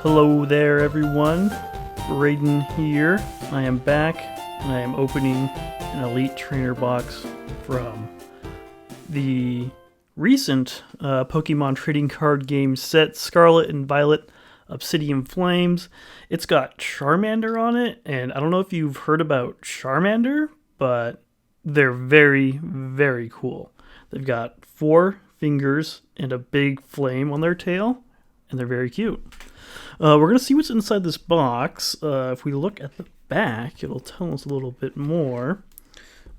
Hello there, everyone. Raiden here. I am back, and I am opening an Elite Trainer box from the recent Pokemon trading card game set, Scarlet and Violet Obsidian Flames. It's got Charmander on it, and I don't know if you've heard about Charmander, but they're very, very cool. They've got 4 fingers and a big flame on their tail, and they're very cute. We're going to see what's inside this box. If we look at the back, it'll tell us a little bit more.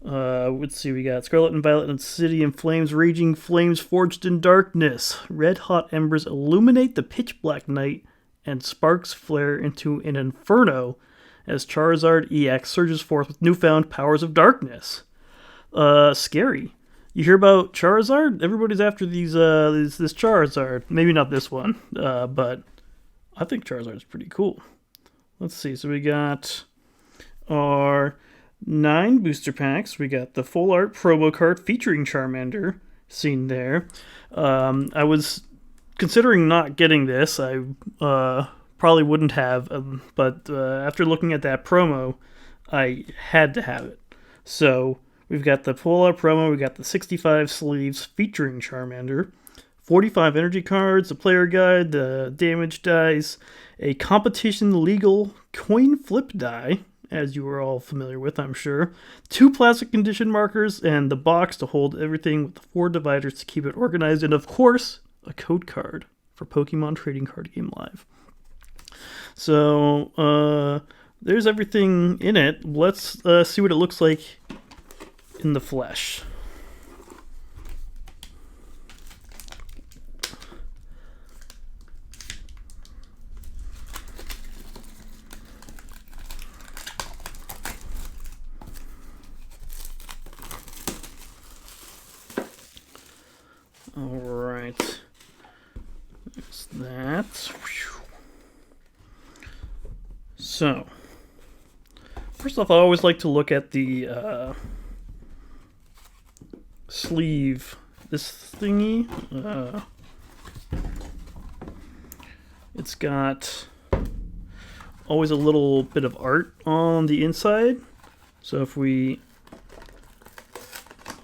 Let's see, we got Scarlet and Violet and Obsidian Flames, raging flames forged in darkness. Red hot embers illuminate the pitch black night, and sparks flare into an inferno as Charizard EX surges forth with newfound powers of darkness. Scary. You hear about Charizard? Everybody's after this Charizard. Maybe not this one, but I think Charizard's pretty cool. Let's see. So we got our 9 booster packs. We got the full art promo card featuring Charmander seen there. I was considering not getting this. I probably wouldn't have, but after looking at that promo, I had to have it. So we've got the full art promo. We got the 65 sleeves featuring Charmander. 45 energy cards, a player guide, the damage dice, a competition legal coin flip die, as you are all familiar with, I'm sure, 2 plastic condition markers, and the box to hold everything with the 4 dividers to keep it organized, and of course, a code card for Pokemon Trading Card Game Live. So, there's everything in it. Let's see what it looks like in the flesh. Alright, there's that. So, first off, I always like to look at the sleeve, this thingy. It's got always a little bit of art on the inside. So if we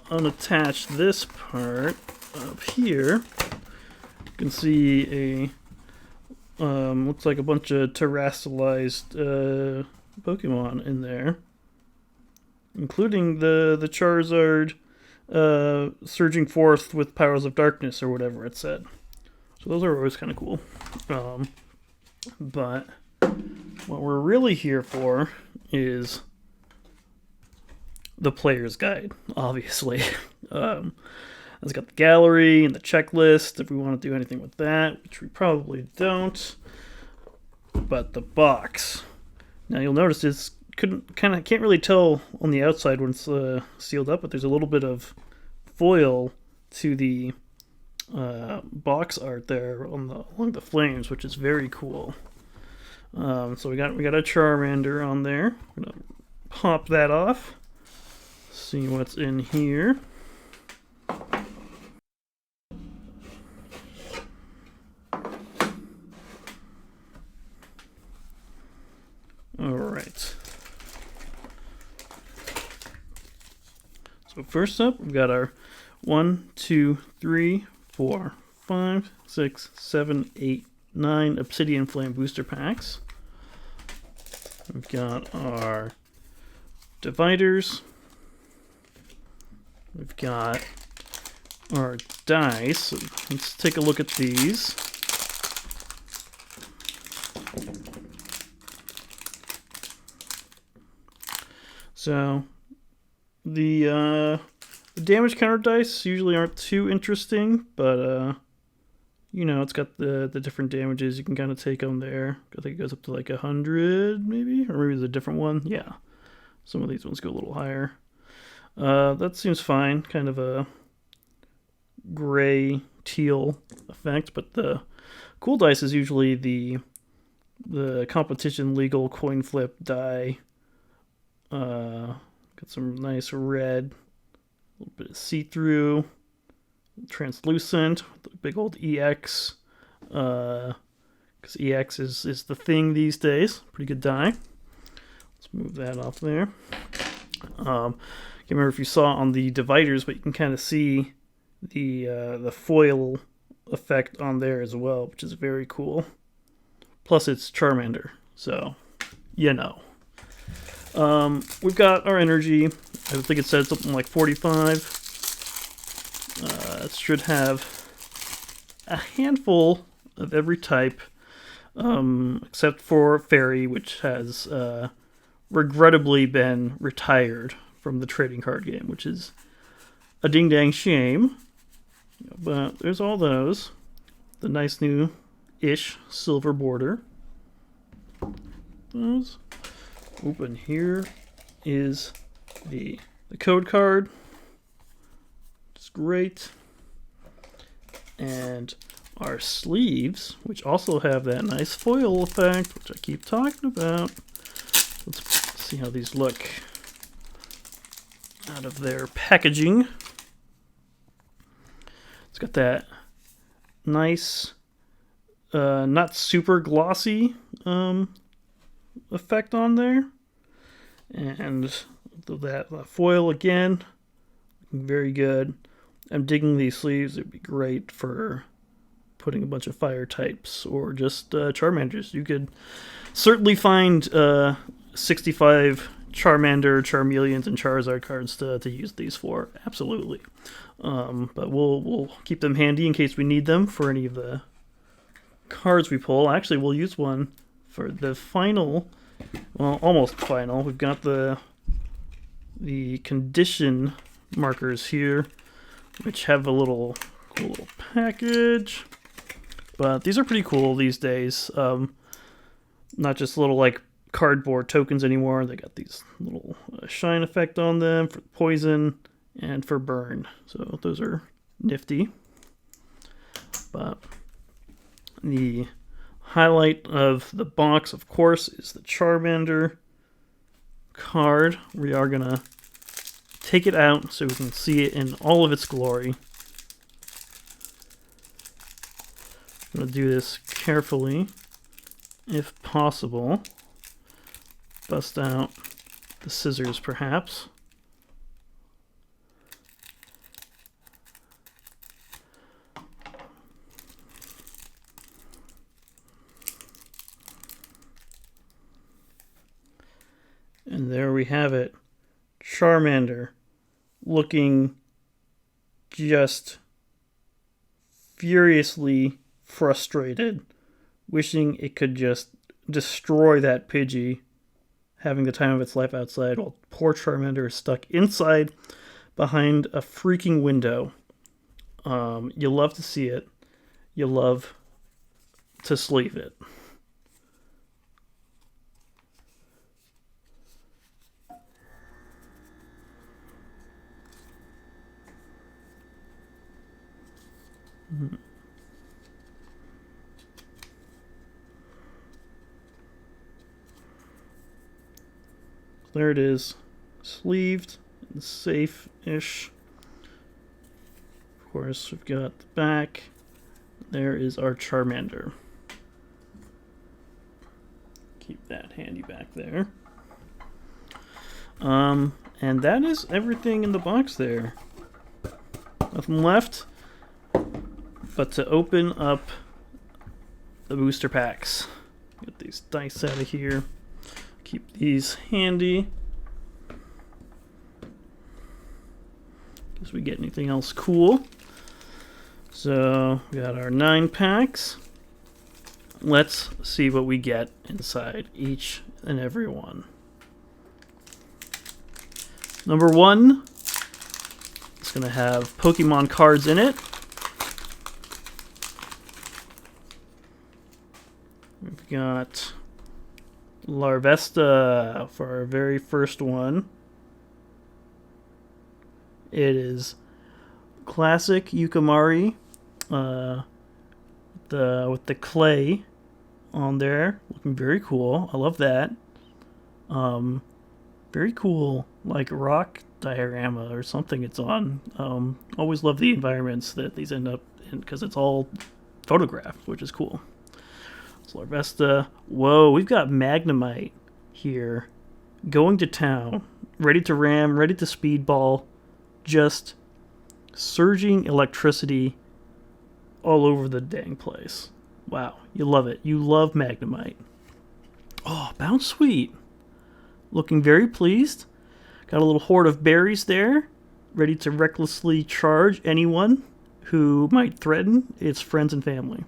unattach this part up here, you can see a looks like a bunch of terrestrialized Pokemon in there, including the Charizard surging forth with powers of darkness or whatever it said. So those are always kind of cool. But what we're really here for is the player's guide, obviously. It's got the gallery and the checklist if we want to do anything with that, which we probably don't. But the box. Now you'll notice it's can't really tell on the outside when it's sealed up, but there's a little bit of foil to the box art there along the flames, which is very cool. So we got a Charmander on there. We're gonna pop that off. See what's in here. Alright. So first up, we've got our 1, 2, 3, 4, 5, 6, 7, 8, 9 Obsidian Flame booster packs. We've got our dividers. We've got our dice. So let's take a look at these. So the damage counter dice usually aren't too interesting, but you know, it's got the different damages you can kind of take on there. I think it goes up to like 100 maybe, or maybe it's a different one. Yeah, some of these ones go a little higher. That seems fine, kind of a gray teal effect, but the cool dice is usually the competition legal coin flip die. Got some nice red, a little bit of see-through, translucent, big old EX because EX is the thing these days. Pretty good die. Let's move that off there. Can't remember if you saw on the dividers, but you can kind of see the foil effect on there as well, which is very cool. Plus it's Charmander, so you know. We've got our energy. I think it said something like 45. It should have a handful of every type, except for Fairy, which has regrettably been retired from the trading card game, which is a ding-dang shame. But there's all those. The nice new-ish silver border. Those. Open here is the code card. It's great. And our sleeves, which also have that nice foil effect, which I keep talking about. Let's see how these look out of their packaging. It's got that nice, not super glossy effect on there. And that foil again, very good. I'm digging these sleeves. It'd be great for putting a bunch of fire types or just Charmanders. You could certainly find 65 Charmander, Charmeleons, and Charizard cards to use these for. Absolutely. But we'll keep them handy in case we need them for any of the cards we pull. Actually, we'll use one for the final, well, almost final. We've got the condition markers here, which have a cool little package. But these are pretty cool these days. Not just little like cardboard tokens anymore. They got these little shine effect on them for poison and for burn. So those are nifty. But the highlight of the box, of course, is the Charmander card. We are going to take it out so we can see it in all of its glory. I'm going to do this carefully, if possible. Bust out the scissors, perhaps. And there we have it. Charmander looking just furiously frustrated, wishing it could just destroy that Pidgey, having the time of its life outside, while poor Charmander is stuck inside behind a freaking window. You love to see it. You love to sleeve it. There it is, sleeved and safe-ish. Of course, we've got the back. There is our Charmander. Keep that handy back there. And that is everything in the box there. Nothing left but to open up the booster packs. Get these dice out of here. Keep these handy. Guess we get anything else cool. So we got our 9 packs. Let's see what we get inside each and every one. Number 1, it's going to have Pokemon cards in it. We've got Larvesta for our very first one. It is classic Yukimari, with the clay on there, looking very cool. I love that. Very cool, like rock diorama or something it's on. Always love the environments that these end up in because it's all photographed, which is cool. Larvesta. Whoa, we've got Magnemite here. Going to town. Ready to ram, ready to speedball. Just surging electricity all over the dang place. Wow, you love it. You love Magnemite. Oh, Bounce Sweet. Looking very pleased. Got a little horde of berries there, ready to recklessly charge anyone who might threaten its friends and family.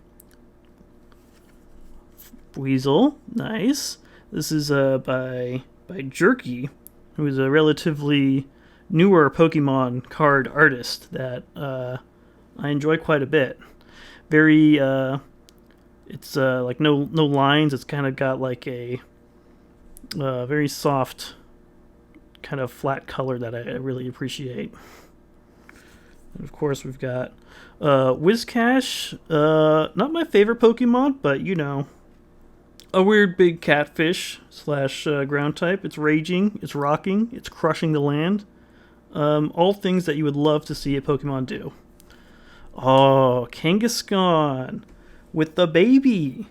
Weasel, nice. This is by Jerky, who is a relatively newer Pokemon card artist that I enjoy quite a bit. Very, it's like no lines. It's kind of got like a very soft, kind of flat color that I really appreciate. And of course, we've got Whiscash. Not my favorite Pokemon, but you know, a weird big catfish slash ground type. It's raging, it's rocking, it's crushing the land. All things that you would love to see a Pokemon do. Oh, Kangaskhan with the baby.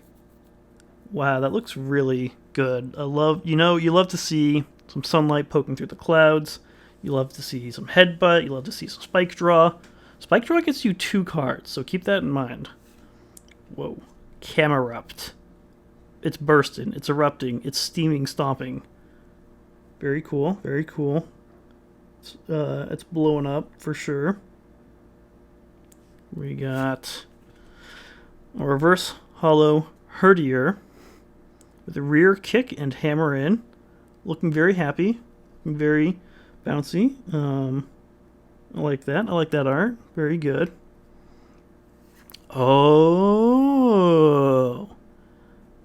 Wow, that looks really good. I love, you love to see some sunlight poking through the clouds. You love to see some headbutt. You love to see some spike draw. Spike draw gets you 2 cards, so keep that in mind. Whoa. Camerupt. It's bursting. It's erupting. It's steaming, stomping. Very cool. Very cool. It's blowing up for sure. We got a reverse hollow Herdier with a rear kick and hammer in. Looking very happy. Very bouncy. I like that. I like that art. Very good. Oh.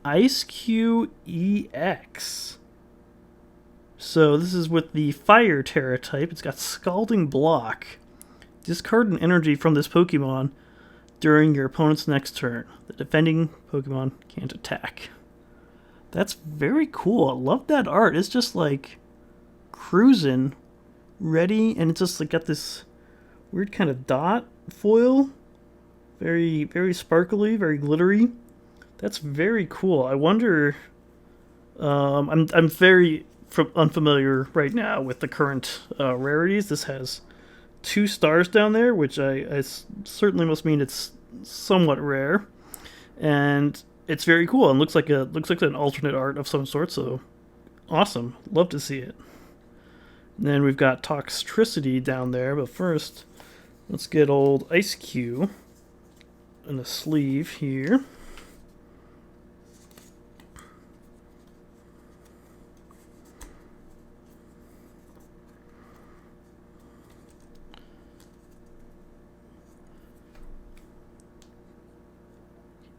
Ice-Q EX. So this is with the Fire Terra type. It's got Scalding Block. Discard an energy from this Pokemon during your opponent's next turn. The defending Pokemon can't attack. That's very cool. I love that art. It's just like cruising, ready, and it's just like got this weird kind of dot foil. Very, very sparkly, very glittery. That's very cool. I wonder. I'm very unfamiliar right now with the current rarities. This has 2 stars down there, which I certainly must mean it's somewhat rare, and it's very cool and looks like an alternate art of some sort. So awesome, love to see it. And then we've got Toxtricity down there, but first let's get old Ice-Q in a sleeve here.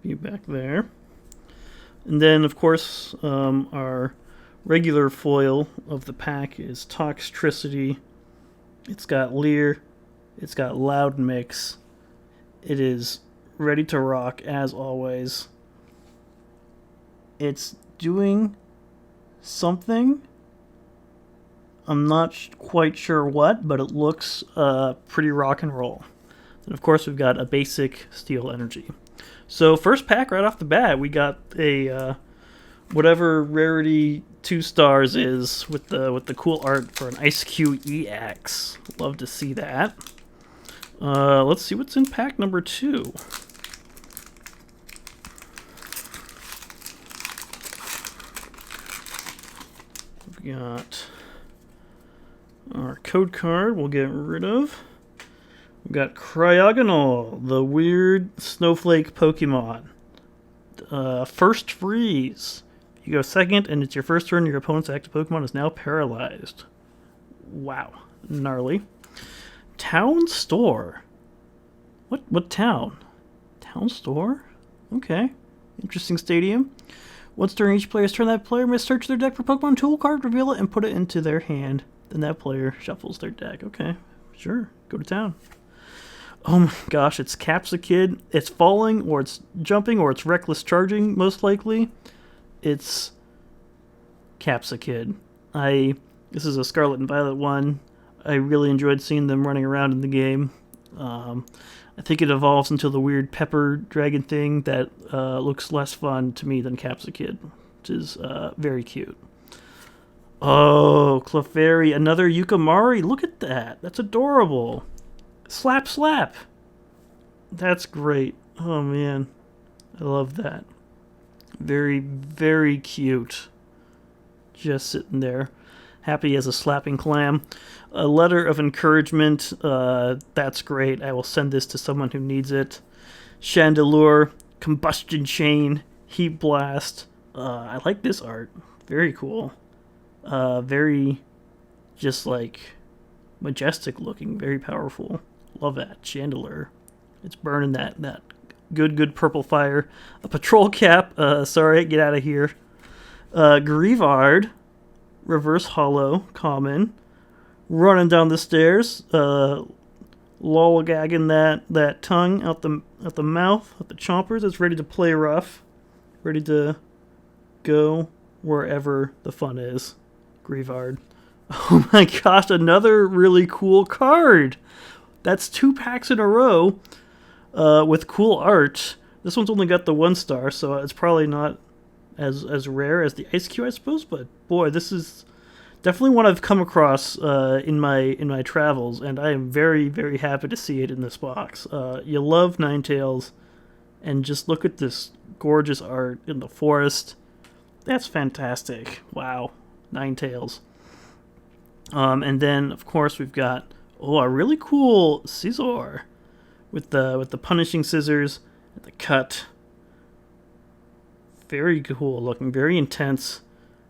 You back there. And then, of course, our regular foil of the pack is Toxtricity. It's got Leer. It's got Loud Mix. It is ready to rock, as always. It's doing something. I'm not quite sure what, but it looks pretty rock and roll. And, of course, we've got a basic Steel Energy. So first pack right off the bat, we got a whatever rarity 2 stars is with the cool art for an Ice-Q EX. Love to see that. Let's see what's in pack number 2. We've got our code card we'll get rid of. We've got Cryogonal, the weird snowflake Pokemon. First freeze. You go second, and it's your first turn. Your opponent's active Pokemon is now paralyzed. Wow. Gnarly. Town Store. What town? Town Store? Okay. Interesting stadium. Once during each player's turn, that player must search their deck for Pokemon tool card, reveal it, and put it into their hand. Then that player shuffles their deck. Okay. Sure. Go to town. Oh my gosh, it's Capsakid. It's falling, or it's jumping, or it's reckless charging, most likely. It's Capsakid. This is a Scarlet and Violet one. I really enjoyed seeing them running around in the game. I think it evolves into the weird pepper dragon thing that looks less fun to me than Capsicid, which is very cute. Oh, Clefairy, another Yukimari. Look at that. That's adorable. Slap, slap. That's great. Oh, man. I love that. Very, very cute. Just sitting there. Happy as a slapping clam. A letter of encouragement. That's great. I will send this to someone who needs it. Chandelure. Combustion chain. Heat blast. I like this art. Very cool. Very just like majestic looking. Very powerful. Love that. Chandelure. It's burning that good purple fire. A patrol cap. Sorry, get out of here. Grievard. Reverse hollow. Common. Running down the stairs. Lollygagging that tongue out the mouth, out the chompers. It's ready to play rough. Ready to go wherever the fun is. Grievard. Oh my gosh, another really cool card. That's 2 packs in a row with cool art. This one's only got the 1 star, so it's probably not as rare as the Ice Cube, I suppose. But boy, this is definitely one I've come across in my travels, and I am very, very happy to see it in this box. You love Ninetales, and just look at this gorgeous art in the forest. That's fantastic. Wow, Ninetales. And then of course we've got a really cool Scizor with the punishing scissors and the cut. Very cool looking, very intense.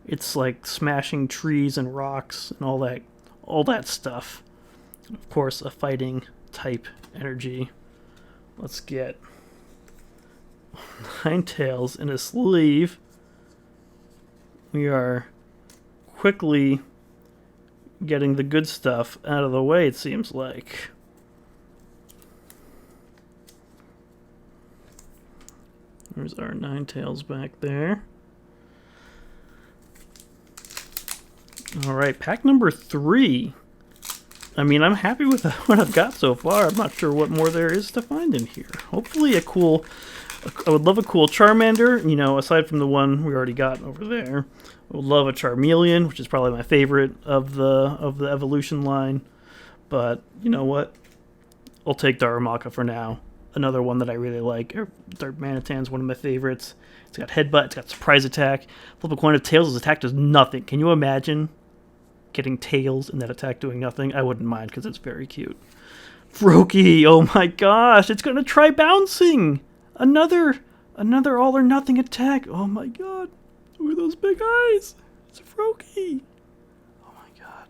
It's like smashing trees and rocks and all that stuff. Of course, a fighting type energy. Let's get Ninetales in a sleeve. We are quickly getting the good stuff out of the way, it seems like. There's our Ninetales back there. Alright, pack number 3. I mean, I'm happy with what I've got so far. I'm not sure what more there is to find in here. Hopefully I would love a cool Charmander, aside from the one we already got over there. I would love a Charmeleon, which is probably my favorite of the evolution line. But, you know what? I'll take Darumaka for now. Another one that I really like. Dark Manitan's one of my favorites. It's got Headbutt, it's got Surprise Attack. Flip a coin of Tails' attack does nothing. Can you imagine getting Tails and that attack doing nothing? I wouldn't mind because it's very cute. Froakie, oh my gosh, it's going to try bouncing! Another all or nothing attack. Oh my god. Look at those big eyes. It's a Froakie. Oh my god.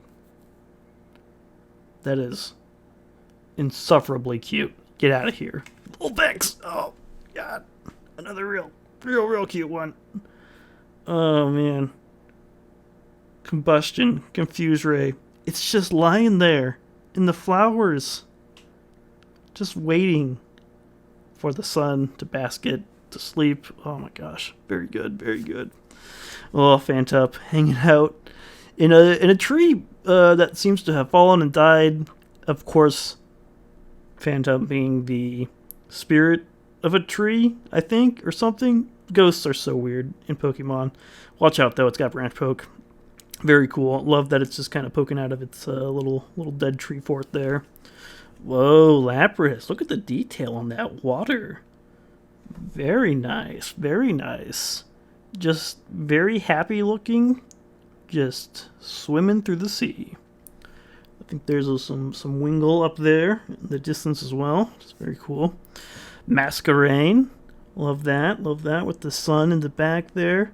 That is insufferably cute. Get out of here. Little Vex. Oh god. Another real cute one. Oh man. Combustion. Confuse Ray. It's just lying there in the flowers. Just waiting for the sun to bask it to sleep. Oh my gosh. Very good. Very good. Oh, Phantup hanging out in a tree that seems to have fallen and died. Of course, Phantup being the spirit of a tree, I think, or something. Ghosts are so weird in Pokemon. Watch out, though. It's got branch poke. Very cool. Love that it's just kind of poking out of its little dead tree fort there. Whoa, Lapras. Look at the detail on that water. Very nice. Very nice. Just very happy looking. Just swimming through the sea. I think there's some Wingull up there in the distance as well. It's very cool. Masquerain. Love that. Love that with the sun in the back there.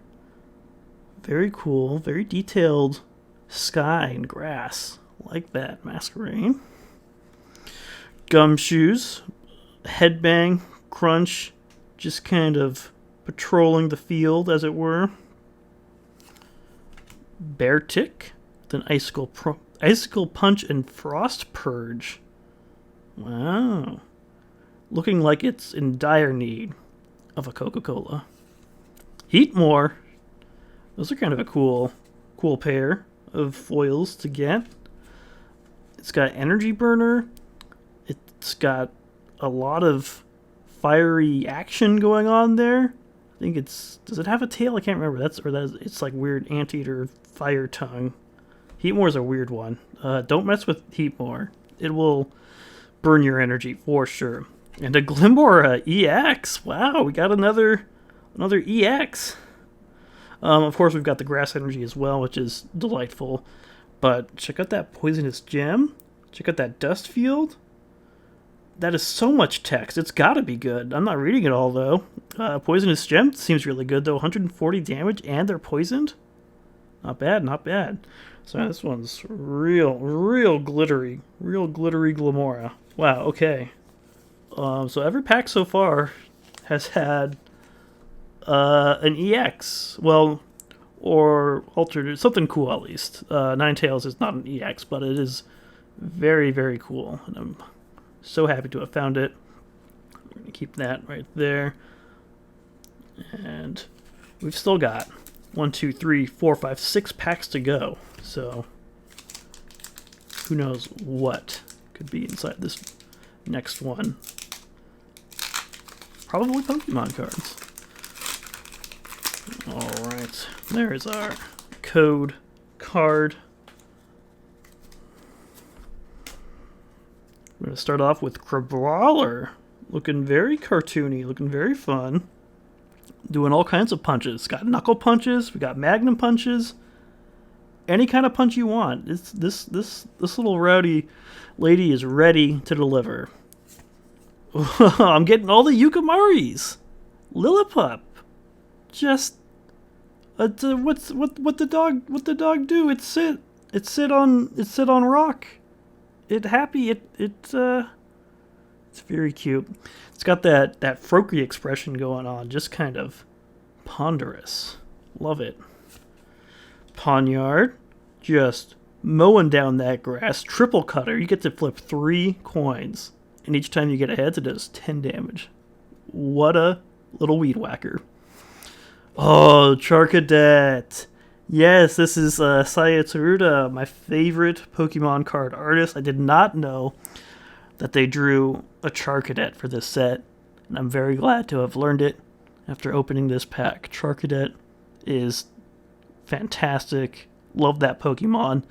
Very cool. Very detailed sky and grass. Like that, Masquerain. Gumshoes. Headbang. Crunch. Just kind of patrolling the field, as it were. Beartic with an Icicle Punch and Frost Purge. Wow. Looking like it's in dire need of a Coca-Cola. Heatmore. Those are kind of a cool pair of foils to get. It's got Energy Burner. It It's got a lot of fiery action going on there. I think it's... Does it have a tail? I can't remember. It's like weird anteater fire tongue. Heatmore's a weird one. Don't mess with Heatmore. It will burn your energy for sure. And a Glimmore EX. Wow, we got another EX. Of course, we've got the grass energy as well, which is delightful. But check out that poisonous gem. Check out that dust field. That is so much text. It's got to be good. I'm not reading it all, though. Poisonous gem seems really good, though. 140 damage, and they're poisoned. Not bad, not bad. So this one's real glittery. Real glittery Glimmora. Wow, okay. So every pack so far has had an EX. Well, or alternate, something cool at least. Ninetales is not an EX, but it is very cool. And I'm so happy to have found it. I'm going to keep that right there. And we've still got 1, 2, 3, 4, 5, 6 packs to go. So who knows what could be inside this next one. Probably Pokemon cards. Alright, there is our code card. We're going to start off with Crabrawler. Looking very cartoony, looking very fun. Doing all kinds of punches. Got knuckle punches, we got magnum punches. Any kind of punch you want. This little rowdy lady is ready to deliver. I'm getting all the Yukamaris. Lillipup. Just what the dog do? It sit on rock. It's very cute. It's got that Froakie expression going on, just kind of ponderous. Love it. Ponyard, just mowing down that grass. Triple cutter, you get to flip 3 coins, and each time you get a heads, it does 10 damage. What a little weed whacker. Oh, Charcadet. Yes, this is Saya Tsuruta, my favorite Pokemon card artist. I did not know that they drew a Charcadet for this set, and I'm very glad to have learned it after opening this pack. Charcadet is fantastic. Love that Pokemon.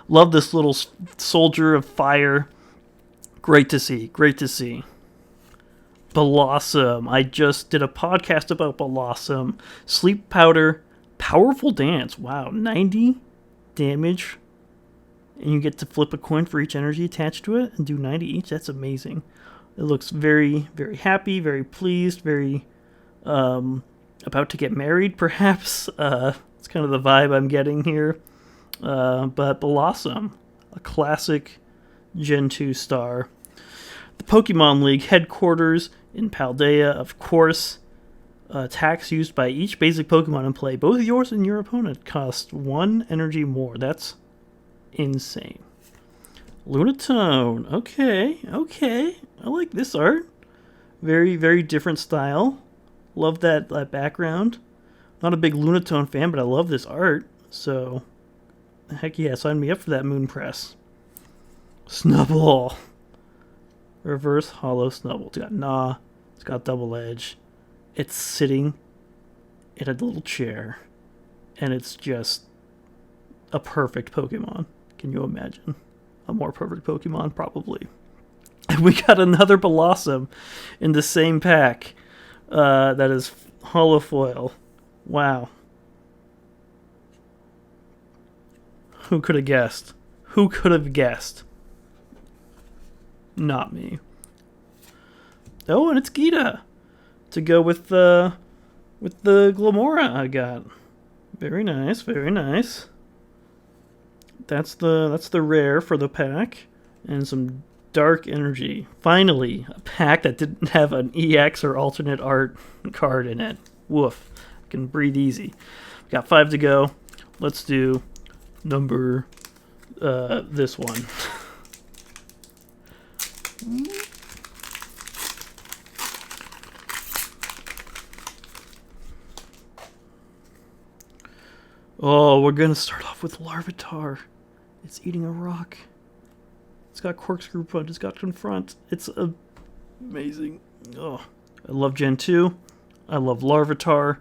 Love this little soldier of fire. Great to see. Great to see. Blossom. I just did a podcast about Blossom. Sleep Powder. Powerful Dance. Wow. 90 damage. And you get to flip a coin for each energy attached to it and do 90 each. That's amazing. It looks very happy, very pleased, very about to get married, perhaps. It's kind of the vibe I'm getting here. But Blossom, a classic Gen 2 star. The Pokemon League headquarters in Paldea, of course. Attacks used by each basic Pokemon in play, both yours and your opponent, cost 1 energy more. That's insane. Lunatone. Okay. I like this art. Very different style. Love that background. Not a big Lunatone fan, but I love this art. So, heck yeah, sign me up for that Moon Press. Snubbull. Reverse Hollow Snubbull. It's got Gnaw. It's got Double Edge. It's sitting in a little chair. And it's just a perfect Pokemon. Can you imagine? A more perfect Pokemon? Probably. And we got another Blossom in the same pack. That is holofoil. Wow. Who could have guessed? Who could have guessed? Not me. Oh, and it's Gita to go with the Glimmora I got. Very nice, very nice. That's the rare for the pack, and some dark energy. Finally, a pack that didn't have an EX or alternate art card in it. Woof. I can breathe easy. Got 5 to go. Let's do number this one. Oh, we're gonna start off with Larvitar. It's eating a rock. It's got Corkscrew Punch. It's got Confront. It's amazing. Oh, I love Gen 2. I love Larvitar.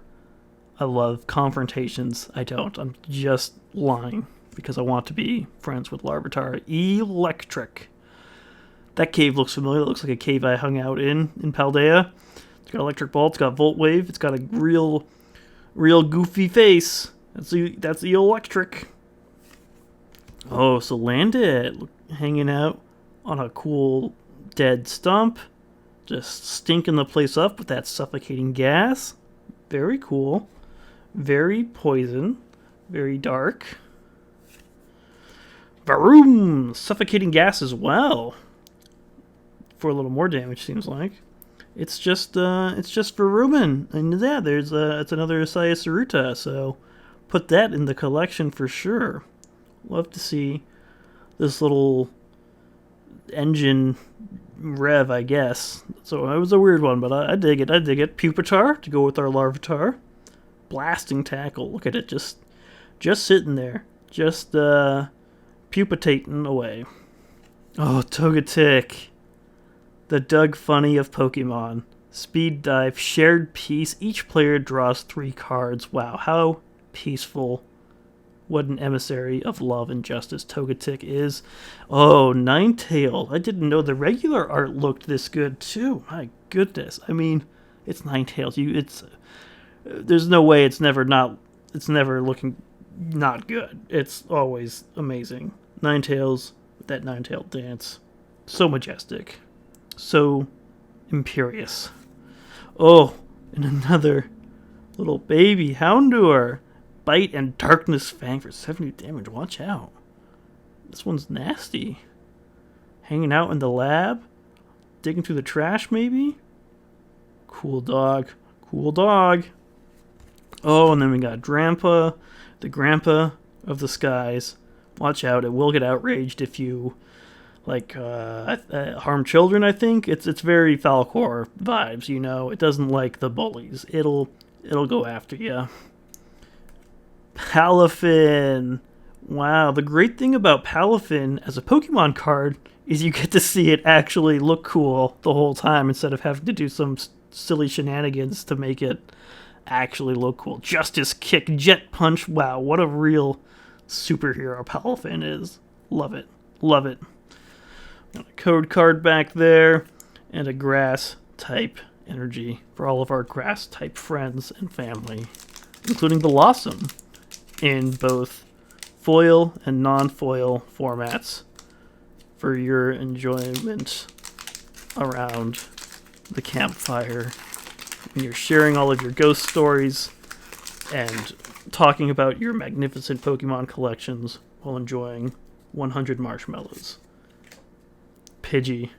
I love Confrontations. I don't. I'm just lying because I want to be friends with Larvitar. Electric. That cave looks familiar. It looks like a cave I hung out in Paldea. It's got Electric Ball. It's got Volt Wave. It's got a real goofy face. That's the Electric. Oh, so Landit hanging out on a cool dead stump. Just stinking the place up with that suffocating gas. Very cool. Very poison. Very dark. Varoom! Suffocating gas as well. For a little more damage, seems like. It's just Varuman. And yeah, it's another Sayasaruta, so put that in the collection for sure. Love to see this little engine rev, I guess. So it was a weird one, but I dig it. I dig it. Pupitar to go with our Larvitar. Blasting Tackle. Look at it, just sitting there, just pupitating away. Oh, Togetic, the Doug Funny of Pokemon. Speed Dive, Shared Peace. Each player draws 3 cards. Wow, how peaceful. What an emissary of love and justice Togetic is. Oh, Ninetale. I didn't know the regular art looked this good, too. My goodness. I mean, it's Ninetales. There's no way it's never looking not good. It's always amazing. Ninetales, that Ninetale dance. So majestic. So imperious. Oh, and another little baby Houndour. Bite and Darkness Fang for 70 damage. Watch out. This one's nasty. Hanging out in the lab? Digging through the trash, maybe? Cool dog. Cool dog. Oh, and then we got Drampa, the Grandpa of the Skies. Watch out. It will get outraged if you, harm children, I think. It's very Falcor vibes, you know. It doesn't like the bullies. It'll go after you. Palafin. Wow, the great thing about Palafin as a Pokemon card is you get to see it actually look cool the whole time instead of having to do some silly shenanigans to make it actually look cool. Justice Kick, Jet Punch. Wow, what a real superhero Palafin is. Love it. Love it. Got a code card back there and a grass type energy for all of our grass type friends and family, including Blossom, in both foil and non-foil formats for your enjoyment around the campfire when you're sharing all of your ghost stories and talking about your magnificent Pokemon collections while enjoying 100 marshmallows. Pidgey.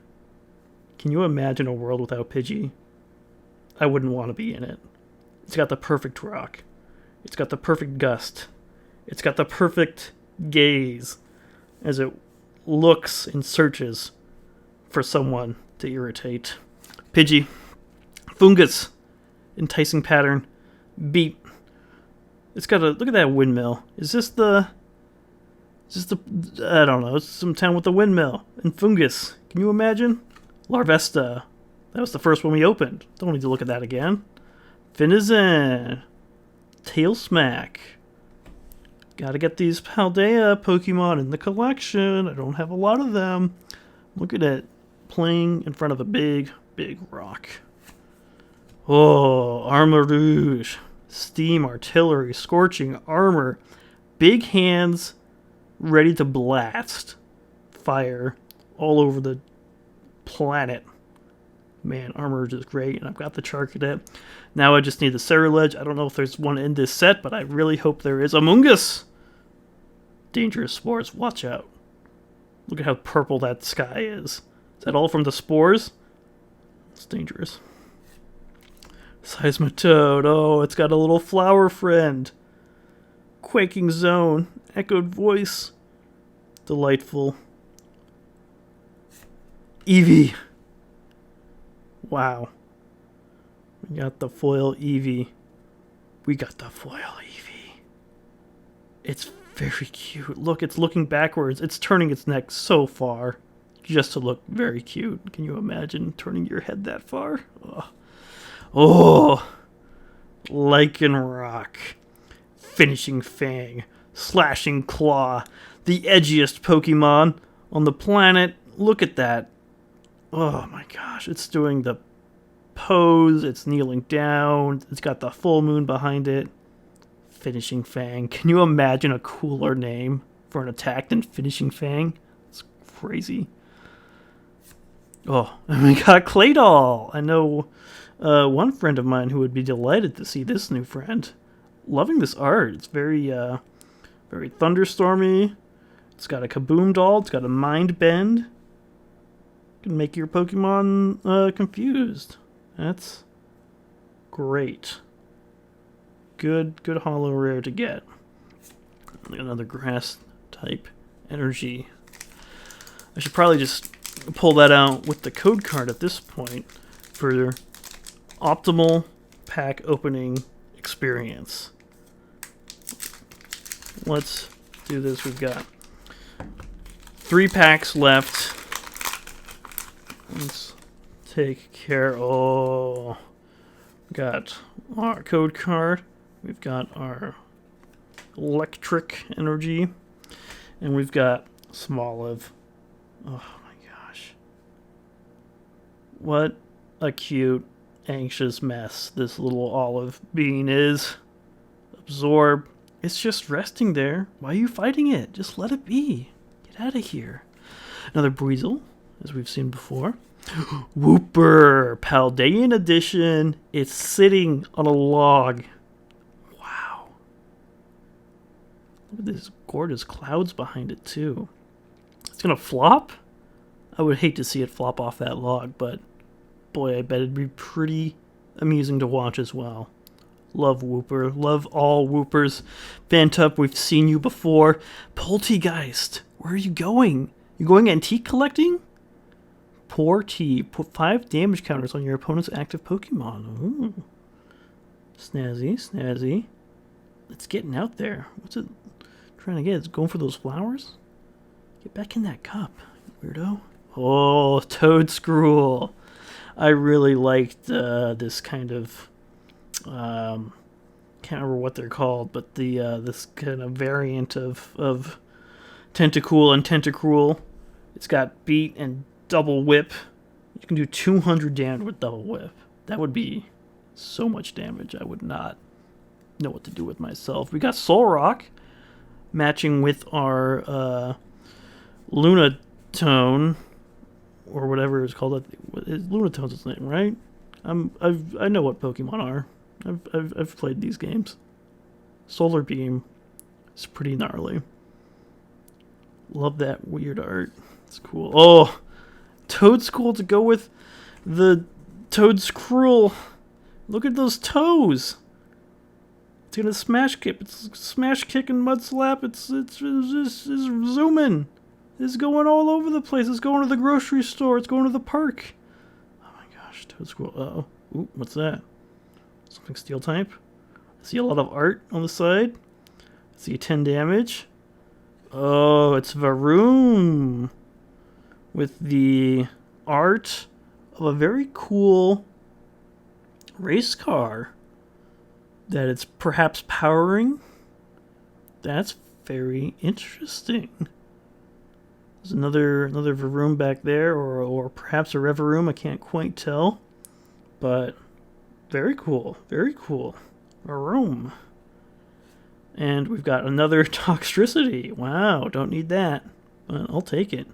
Can you imagine a world without Pidgey? I wouldn't want to be in it. It's got the perfect rock. It's got the perfect gust. It's got the perfect gaze as it looks and searches for someone to irritate. Pidgey. Fungus. Enticing Pattern. Beat. It's got a... Look at that windmill. Is this the... I don't know. It's some town with a windmill. And Fungus. Can you imagine? Larvesta. That was the first one we opened. Don't need to look at that again. Finizen. Tail Smack. Gotta get these Paldea Pokemon in the collection. I don't have a lot of them. Look at it. Playing in front of a big, big rock. Oh, Armarouge. Steam Artillery. Scorching Armor. Big hands ready to blast fire all over the planet. Man, Armarouge is great, and I've got the Charcadet. Now I just need the Ceruledge. I don't know if there's one in this set, but I really hope there is. Amoonguss! Dangerous Spores. Watch out. Look at how purple that sky is. Is that all from the spores? It's dangerous. Seismitoad. Oh, it's got a little flower friend. Quaking Zone. Echoed Voice. Delightful. Eevee. Wow. We got the foil Eevee. We got the foil Eevee. It's very cute. Look, it's looking backwards. It's turning its neck so far. just to look very cute. Can you imagine turning your head that far? Oh, Lycanroc, Finishing Fang, Slashing Claw, the edgiest Pokemon on the planet. Look at that. Oh my gosh, it's doing the pose, it's kneeling down, it's got the full moon behind it. Finishing Fang. Can you imagine a cooler name for an attack than Finishing Fang? It's crazy. Oh, and we got Claydol. I know one friend of mine who would be delighted to see this new friend. Loving this art. It's very thunderstormy. It's got a Kaboom doll. It's got a Mind Bend. Can make your Pokemon confused. That's great. Good holo rare to get. Another grass type energy. I should probably just pull that out with the code card at this point for optimal pack opening experience. Let's do this. We've got 3 packs left. Let's take care. Oh, got our code card. We've got our electric energy, and we've got Smoliv. Oh my gosh. What a cute, anxious mess this little olive bean is. Absorb. It's just resting there. Why are you fighting it? Just let it be. Get out of here. Another Breezel, as we've seen before. Wooper, Paldean edition. It's sitting on a log. Wow. Look at these gorgeous clouds behind it, too. It's gonna flop? I would hate to see it flop off that log, but boy, I bet it'd be pretty amusing to watch as well. Love Wooper. Love all Woopers. Fantup, we've seen you before. Poltegeist, where are you going? You going antique collecting? Poor T. Put 5 damage counters on your opponent's active Pokemon. Ooh. Snazzy, snazzy. It's getting out there. What's it trying to get? It's going for those flowers? Get back in that cup, weirdo. Oh, Toadscruel. I really liked this kind of... can't remember what they're called, but the this kind of variant of Tentacool and Tentacruel. It's got beat and double whip. You can do 200 damage with double whip. That would be so much damage. I would not know what to do with myself. We got Solrock matching with our Lunatone, or whatever it's called. Lunatone's its name, right? I know what Pokemon are. I've played these games. Solar Beam is pretty gnarly. Love that weird art. It's cool. Oh, Toadscruel to go with the Toadscruel. Look at those toes. It's gonna smash kick. It's smash kick and mud slap. It's zooming. It's going all over the place. It's going to the grocery store. It's going to the park. Oh my gosh, Toadscruel. Uh-oh. Ooh, what's that? Something steel type. I see a lot of art on the side. I see 10 damage. Oh, it's Varoom with the art of a very cool race car that it's perhaps powering. That's very interesting. There's another Varoom back there, or perhaps a Revaroom. I can't quite tell, but very cool. Very cool. Varoom. And we've got another Toxtricity. Wow, don't need that, but I'll take it.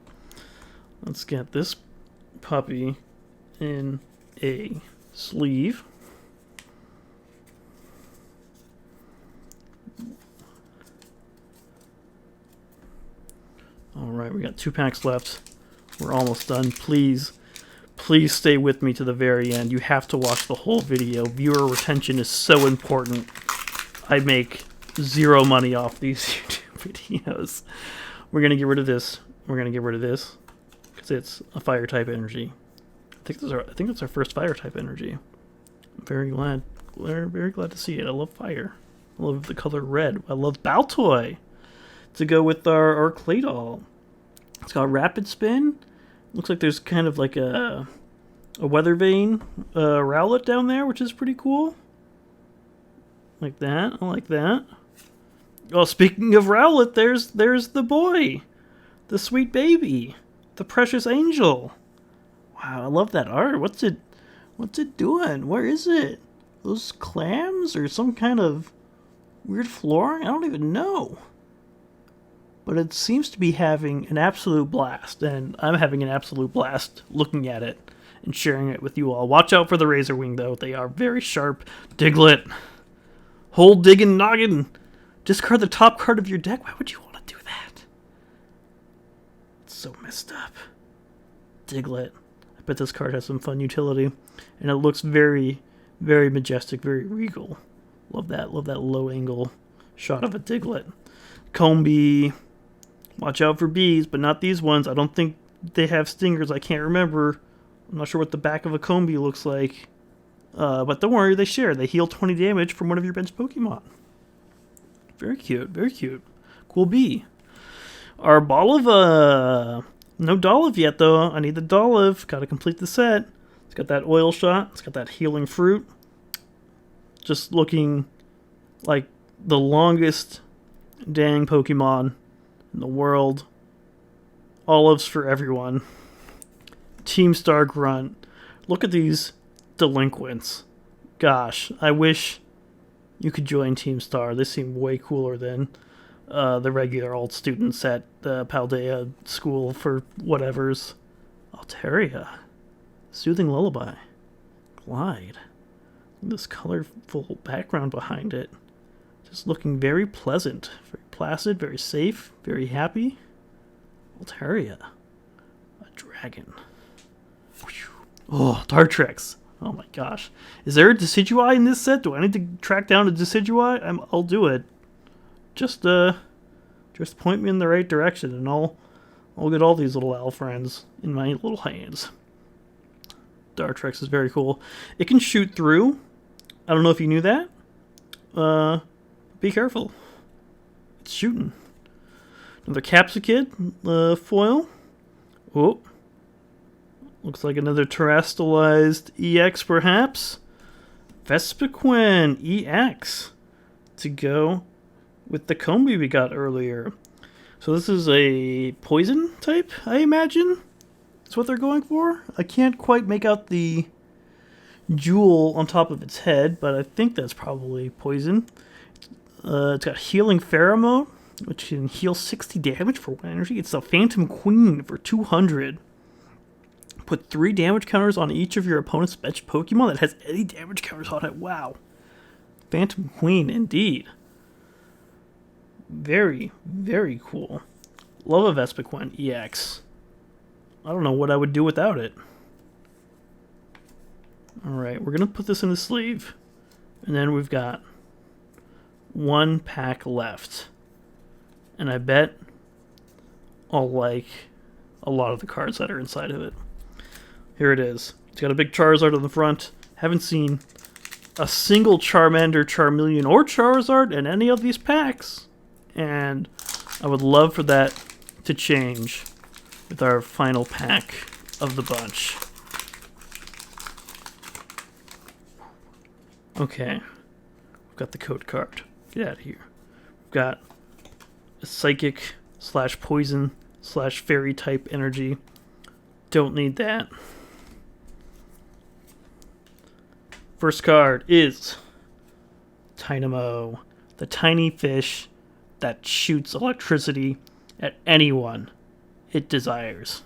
Let's get this puppy in a sleeve. Alright, we got 2 packs left. We're almost done. Please stay with me to the very end. You have to watch the whole video. Viewer retention is so important. I make 0 money off these YouTube videos. We're going to get rid of this. We're going to get rid of this because it's a fire type energy. I think it's our first fire type energy. I'm very glad to see it. I love fire. I love the color red. I love Baltoy to go with our Claydol. It's got Rapid Spin, Looks like there's kind of like a weather vane rowlet down there, which is pretty cool. Like that. I like that. Oh, speaking of rowlet, there's the boy. The sweet baby. The precious angel. Wow, I love that art. What's it doing? Where is it? Those clams or some kind of weird flooring? I don't even know. But it seems to be having an absolute blast, and I'm having an absolute blast looking at it and sharing it with you all. Watch out for the razor wing, though. They are very sharp. Diglett. Whole diggin' noggin. Discard the top card of your deck. Why would you want to do that? It's so messed up. Diglett. I bet this card has some fun utility. And it looks very, very majestic, very regal. Love that low angle shot of a Diglett. Combi. Watch out for bees, but not these ones. I don't think they have stingers. I can't remember. I'm not sure what the back of a Combi looks like. But don't worry, they share. They heal 20 damage from one of your bench Pokemon. Very cute, very cute. Cool bee. Our Boliv, no Dolive yet though. I need the Dolive. Gotta complete the set. It's got that oil shot. It's got that healing fruit. Just looking like the longest dang Pokemon in the world. Olives for everyone. Team Star Grunt. Look at these delinquents. Gosh, I wish you could join Team Star. They seem way cooler than the regular old students at the Paldea School for whatevers. Altaria. Soothing Lullaby. Glide. This colorful background behind it. Just looking very pleasant. Very placid, very safe, very happy. Altaria. A dragon. Oh, Dartrix. Oh my gosh. Is there a Decidueye in this set? Do I need to track down a Decidueye? I'll do it. Just point me in the right direction and I'll get all these little owl friends in my little hands. Dartrix is very cool. It can shoot through. I don't know if you knew that. Be careful. It's shooting. Another Capsicid foil. Oh. Looks like another terrestrialized EX, perhaps. Vespiquen EX to go with the Combi we got earlier. So this is a poison type, I imagine. That's what they're going for. I can't quite make out the jewel on top of its head, but I think that's probably poison. It's got Healing Pheromone, which can heal 60 damage for 1 energy. It's a Phantom Queen for 200. Put 3 damage counters on each of your opponent's bench Pokemon that has any damage counters on it. Wow. Phantom Queen, indeed. Very, very cool. Love a Vespiquen EX. I don't know what I would do without it. Alright, we're going to put this in the sleeve. And then we've got 1 pack left. And I bet I'll like a lot of the cards that are inside of it. Here it is. It's got a big Charizard on the front. Haven't seen a single Charmander, Charmeleon, or Charizard in any of these packs. And I would love for that to change with our final pack of the bunch. Okay. We've got the code card. Get out of here. We've got a Psychic / Poison / Fairy type energy. Don't need that. First card is Tynamo, the tiny fish that shoots electricity at anyone it desires.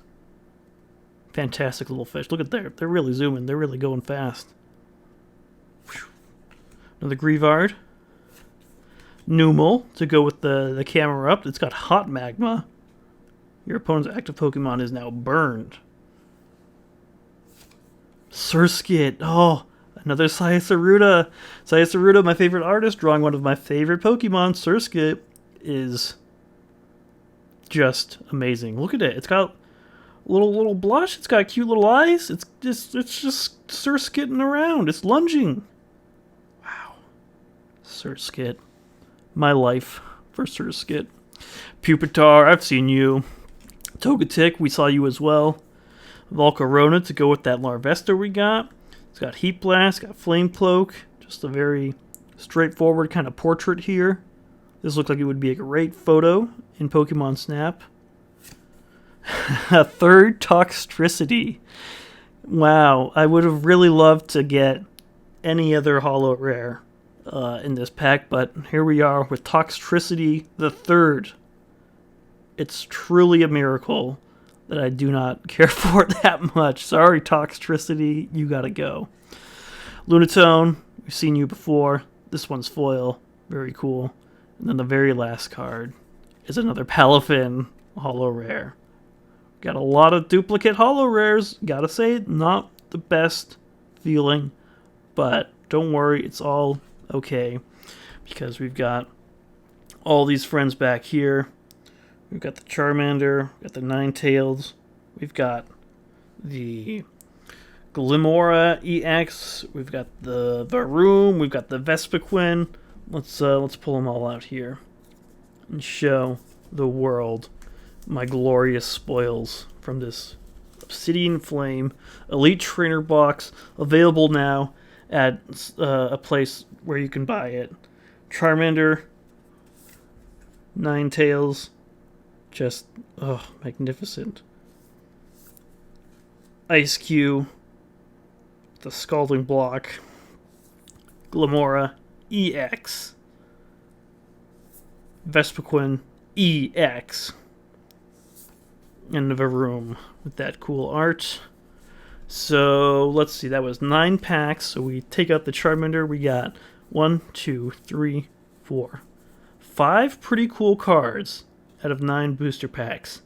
Fantastic little fish. Look at there. They're really zooming. They're really going fast. Another Greavard. Numel to go with the camera up. It's got Hot Magma. Your opponent's active Pokemon is now burned. Surskit. Oh, another Saiyasaruda. Saiyasaruda, my favorite artist, drawing one of my favorite Pokemon. Surskit is just amazing. Look at it. It's got little blush. It's got cute little eyes. It's just Surskitting around. It's lunging. Wow. Surskit. My life for Surskit. Pupitar, I've seen you. Togetic, we saw you as well. Volcarona to go with that Larvesta we got. It's got Heat Blast, got Flame Cloak. Just a very straightforward kind of portrait here. This looks like it would be a great photo in Pokemon Snap. A third Toxtricity. Wow, I would have really loved to get any other holo rare in this pack, but here we are with Toxtricity the third. It's truly a miracle that I do not care for it that much. Sorry, Toxtricity, you gotta go. Lunatone, we've seen you before. This one's foil, very cool. And then the very last card is another Palafin holo rare. Got a lot of duplicate holo rares. Gotta say, not the best feeling, but don't worry, it's all okay because we've got all these friends back here. We've got the Charmander, we've got the Ninetales, we've got the Glimora EX, we've got the Varoom, we've got the Vespiquen. Let's pull them all out here and show the world my glorious spoils from this Obsidian Flame Elite Trainer box, available now at a place where you can buy it. Charmander, Ninetales, just magnificent. Ice Cube, the Scalding Block, Glimora EX, Vespiquen EX, and the Varoom with that cool art. So let's see, that was 9 packs. So we take out the Charmander, we got 1, 2, 3, 4, 5 pretty cool cards out of 9 booster packs.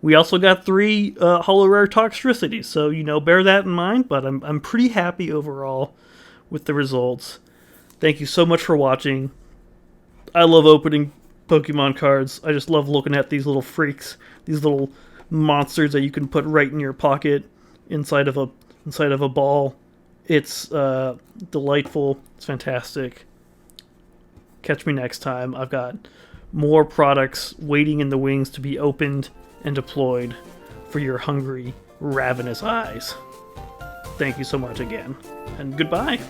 We also got 3 holo rare Toxtricities, so bear that in mind. But I'm pretty happy overall with the results. Thank you so much for watching. I love opening Pokemon cards. I just love looking at these little freaks, these little monsters that you can put right in your pocket inside of a ball. It's delightful. It's fantastic. Catch me next time. I've got more products waiting in the wings to be opened and deployed for your hungry, ravenous eyes. Thank you so much again, and goodbye.